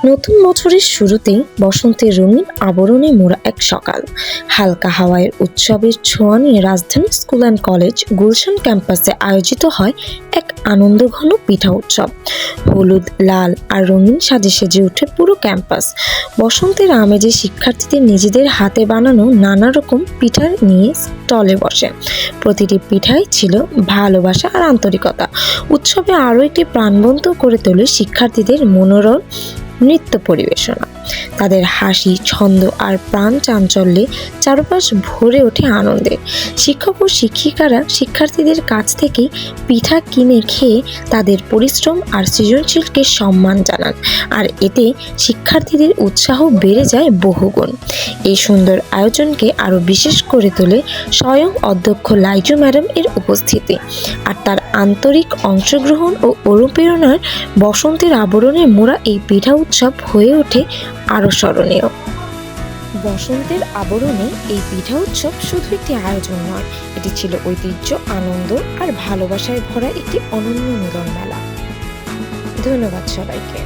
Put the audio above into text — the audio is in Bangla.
নতুন বছরের শুরুতেই বসন্তের রঙিন আবরণে মোড়া এক সকাল। হালকা হাওয়ায় উৎসবের ছোঁয়া নিয়ে রাজধানী স্কুল অ্যান্ড কলেজ গুলশান ক্যাম্পাসে আয়োজিত হয় এক আনন্দঘন পিঠা উৎসব। হলুদ, লাল আর রঙিন সাজে সেজে ওঠে পুরো ক্যাম্পাস। বসন্তের আমেজে শিক্ষার্থীদের নিজেদের হাতে বানানো নানা রকম পিঠা নিয়ে স্টলে বসে। প্রতিটি পিঠাই ছিল ভালোবাসা আর আন্তরিকতা। উৎসবে আরও একটি প্রাণবন্ত করে তোলে শিক্ষার্থীদের মনোরম নৃত্য পরিবেশনা। তাদের হাসি, ছন্দ আর প্রাণ চাঞ্চল্যে চারপাশ ভরে ওঠে আনন্দে। শিক্ষক ও শিক্ষিকারা শিক্ষার্থীদের কাছ থেকে পিঠা কিনে খেয়ে তাদের পরিশ্রম আর সৃজনশীলকে সম্মান জানান, আর এতে শিক্ষার্থীদের উৎসাহ বেড়ে যায় বহুগুণ। এই সুন্দর আয়োজনকে আরও বিশেষ করে তোলে স্বয়ং অধ্যক্ষ লাইজু ম্যাডাম এর উপস্থিতি, আর তার আন্তরিক অংশগ্রহণ ও অনুপ্রেরণার বসন্তের আবরণে মোড়া এই পিঠা উৎসব হয়ে ওঠে আরও স্মরণীয়। বসন্তের আবরণে এই পিঠা উৎসব শুধু একটি আয়োজন নয়, এটি ছিল ঐতিহ্য, আনন্দ আর ভালোবাসায় ভরা একটি অনন্য মিলন মেলা। ধন্যবাদ সবাইকে।